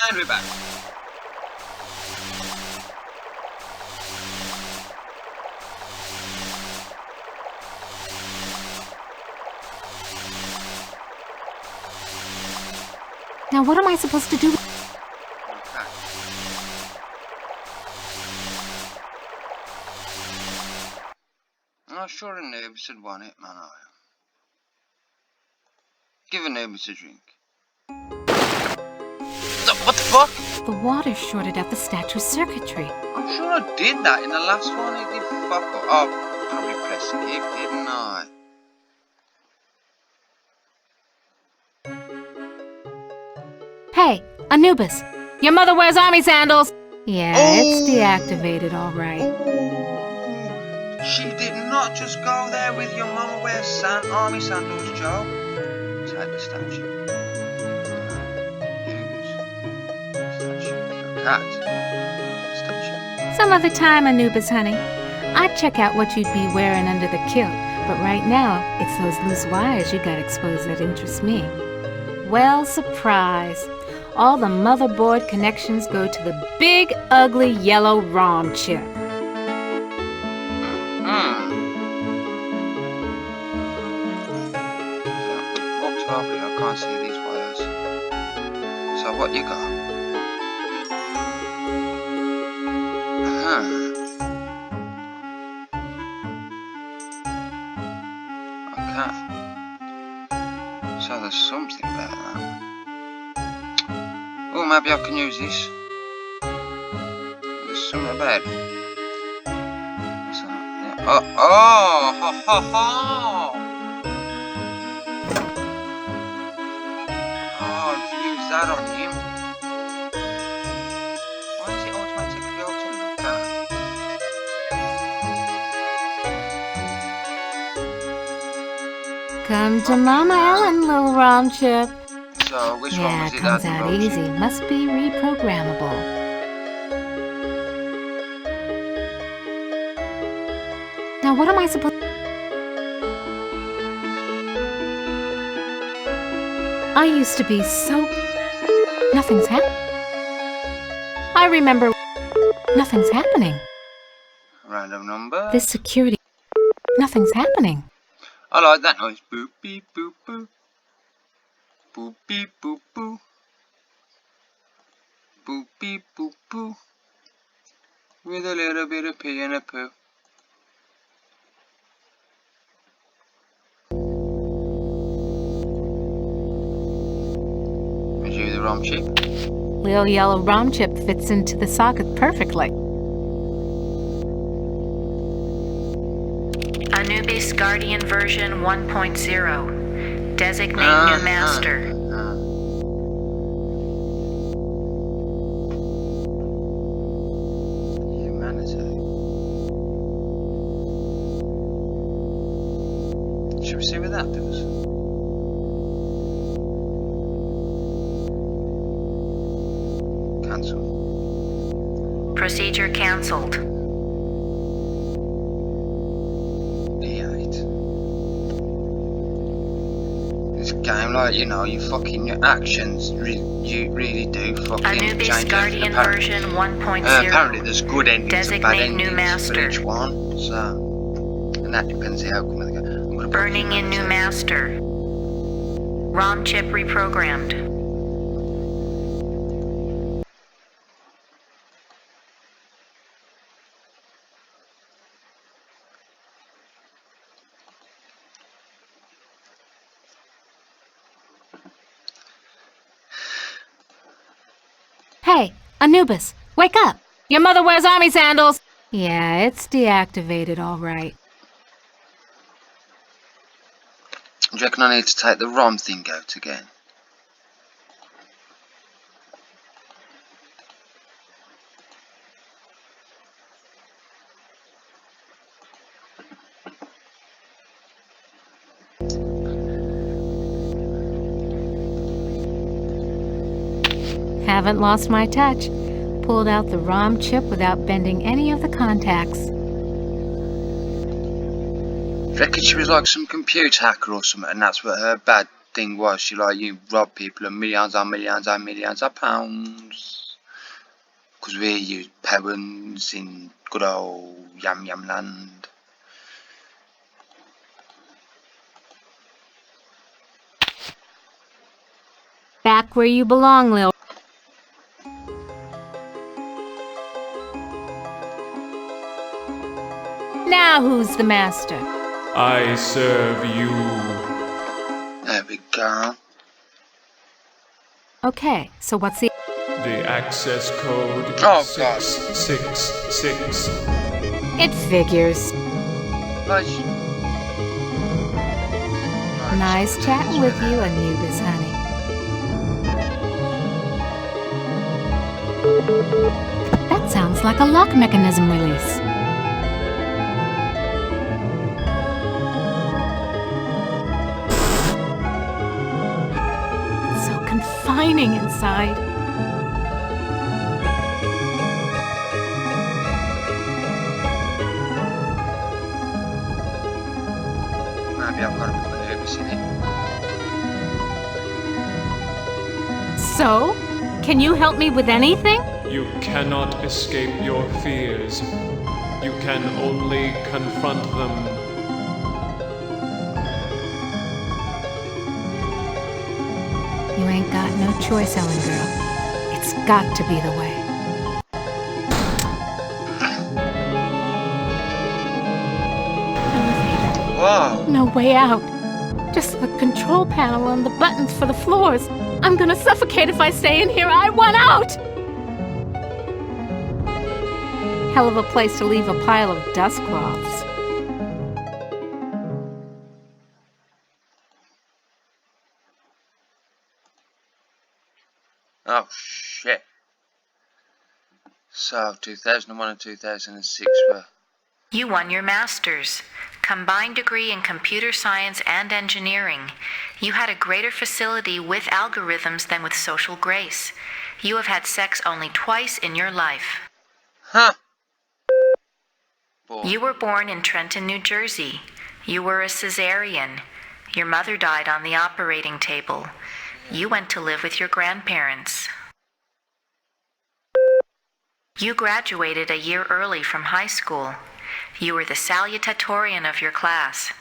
And we're back. Now what am I supposed to do? Okay. I'm sure Anubis would want it, man. Give Anubis a drink. What the fuck? The water shorted out the statue's circuitry. I'm sure I did that in the last one. It did fuck up. Oh, probably press skip, didn't I? Hey, Anubis, your mother wears army sandals. Yeah, it's deactivated, all right. Ooh, she did not just go there with your mama wears army sandals, Joe. Take the statue. Statue. Cat. Statue. Some other time, Anubis, honey. I'd check out what you'd be wearing under the kilt, but right now, it's those loose wires you got exposed that interest me. Well, surprise. All the motherboard connections go to the big, ugly, yellow ROM chip. Walked softly, I can't see these wires. So what you got? Okay. So there's something better now. Oh, maybe I can use this. There's something about it. What's that? Yeah. Oh, ha ha ha! Oh, I can use that on him. Why is it automatically auto look at? Come to Mama Ellen, little ROM chip. So, which one was it? Comes out easy. Must be reprogrammable. Now what am I supposed... I used to be so... Nothing's happening. I remember... Nothing's happening. Random number. This security... Nothing's happening. I like that noise. Boop beep boop boop. Boop beep boop boo. Boop beep boop boo. With a little bit of pee and a poo. Is you the ROM chip? Little yellow ROM chip fits into the socket perfectly. Anubis Guardian version 1.0. Designate new master. Should we see what that does? Cancel. Procedure cancelled. D8. This game, like, you know, you fucking, your actions, you really do fucking Anubis change Guardian version 1.0. apparently there's good endings and bad Designate new endings for master. each one, so, and that depends the outcome of the game. I'm gonna put Burning in new master. ROM chip reprogrammed. Hey, Anubis, wake up! Your mother wears army sandals! Yeah, it's deactivated, all right. Do you reckon I need to take the ROM thing out again? Haven't lost my touch. Pulled out the ROM chip without bending any of the contacts. Reckon she was like some computer hacker or something, and that's what her bad thing was, she like, you rob people of millions and millions and millions of pounds. Because we're you parents in good old Yam Yam land. Back where you belong, Lil. Now who's the master? I serve you. There we go. Okay, so what's the... The access code Oh, 666. It figures. Nice. Nice chatting with you, Anubis, honey. That sounds like a lock mechanism release. It's so confining inside. Maybe I've got a bit of nervous in it. So, can you help me with anything? You cannot escape your fears. You can only confront them. You ain't got no choice, Ellen girl. It's got to be the way. Elevator. Whoa! No way out. Just the control panel and the buttons for the floors. I'm gonna suffocate if I stay in here. I want out! Hell of a place to leave a pile of dust cloths. Oh shit. So 2001 and 2006 were... You won your master's. Combined degree in computer science and engineering. You had a greater facility with algorithms than with social grace. You have had sex only twice in your life. Huh! Boy. You were born in Trenton, New Jersey. You were a cesarean. Your mother died on the operating table. You went to live with your grandparents. You graduated a year early from high school. You were the salutatorian of your class.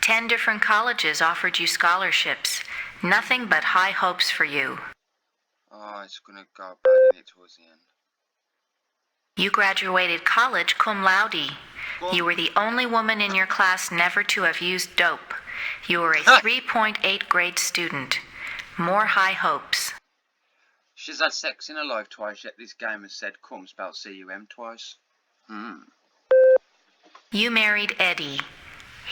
10 different colleges offered you scholarships. Nothing but high hopes for you. Oh, it's gonna go bad in it towards the end. You graduated college cum laude. You were the only woman in your class never to have used dope. You were a 3.8 grade student. More high hopes. She's had sex in her life twice, yet this game has said cum spelled C-U-M twice. You married Eddie.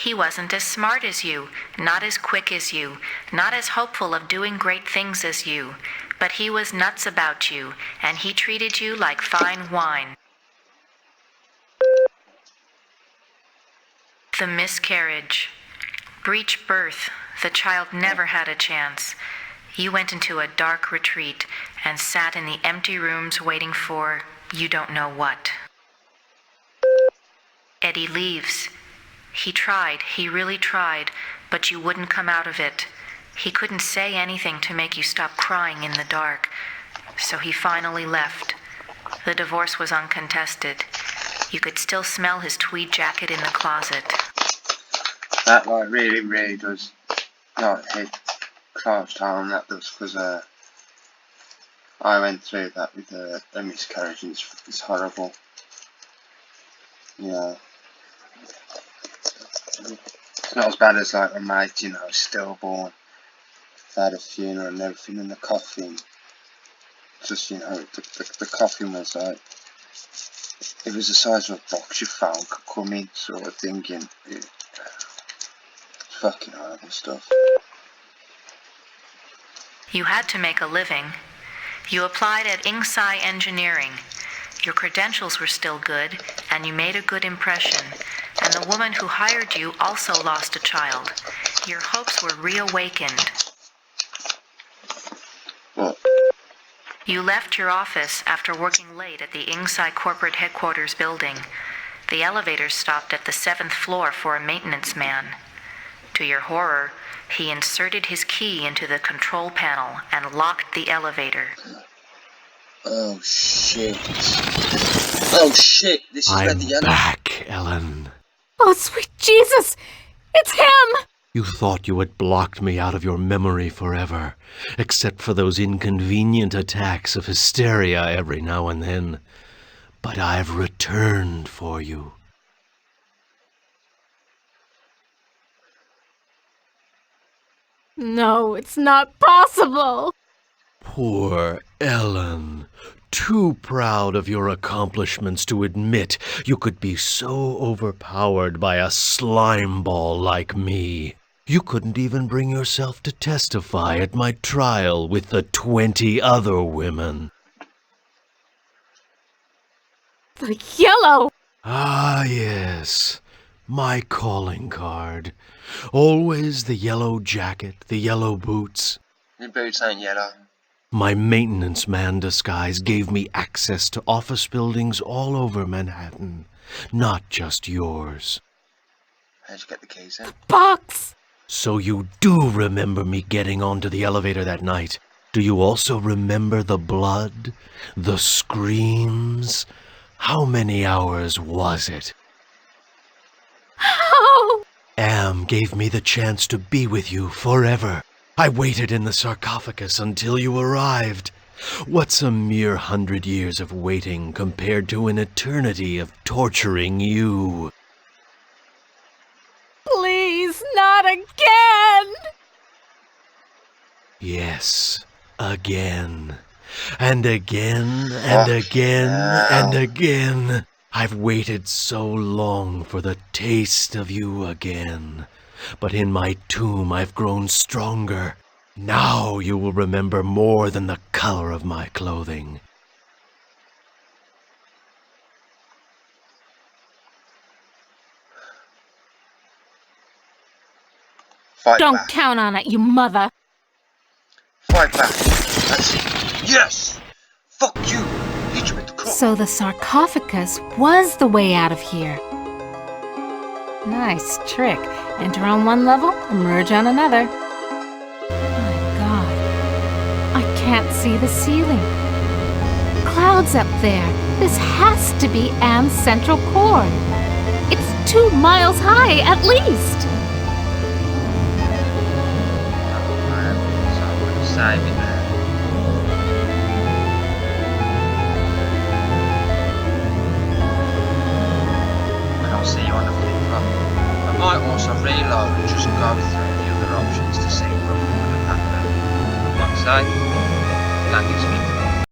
He wasn't as smart as you, not as quick as you, not as hopeful of doing great things as you, but he was nuts about you, and he treated you like fine wine. The miscarriage. Breech birth. The child never had a chance. You went into a dark retreat and sat in the empty rooms waiting for you don't know what. Eddie leaves. He tried, he really tried, but you wouldn't come out of it. He couldn't say anything to make you stop crying in the dark, so he finally left. The divorce was uncontested. You could still smell his tweed jacket in the closet. That like really, really does like hit close to home, that does, because I went through that with a miscarriage and it's horrible. Yeah. It's not as bad as like a mate, you know, stillborn. They had a funeral and everything in the coffin. Just, you know, the coffin was like, it was the size of a box you found could come in, sort of thinking. It's fucking horrible stuff. You had to make a living. You applied at Inksci Engineering. Your credentials were still good, and you made a good impression. And the woman who hired you also lost a child. Your hopes were reawakened. What? You left your office after working late at the Inksci corporate headquarters building. The elevator stopped at the 7th floor for a maintenance man. To your horror, He inserted his key into the control panel and locked the elevator. Oh shit. Oh shit, this is where the I'm yellow... back, Ellen. Oh, sweet Jesus! It's him! You thought you had blocked me out of your memory forever, except for those inconvenient attacks of hysteria every now and then. But I've returned for you. No, it's not possible! Poor Ellen. Too proud of your accomplishments to admit you could be so overpowered by a slime ball like me. You couldn't even bring yourself to testify at my trial with the 20 other women. The yellow! Ah, yes. My calling card. Always the yellow jacket, the yellow boots. Your boots ain't yellow. My maintenance man disguise gave me access to office buildings all over Manhattan, not just yours. How'd you get the keys in? Box! So you do remember me getting onto the elevator that night. Do you also remember the blood? The screams? How many hours was it? How? Am gave me the chance to be with you forever. I waited in the sarcophagus until you arrived. What's a mere 100 years of waiting compared to an eternity of torturing you? Please, not again! Yes, again. And again, and again, and again. I've waited so long for the taste of you again. But in my tomb I've grown stronger. Now you will remember more than the color of my clothing. Fight Don't back. count on it, you mother! Fight back. That's it. Yes! Fuck you! Hit you with the cup. So the sarcophagus was the way out of here. Nice trick. Enter on one level, emerge on another. My God. I can't see the ceiling. Clouds up there. This has to be Am's central core. It's 2 miles high, at least. Oh man, so I wouldn't save it there. I don't see you on the flip-flop. I might also reload and just go through the other options to see what would have happened. What say?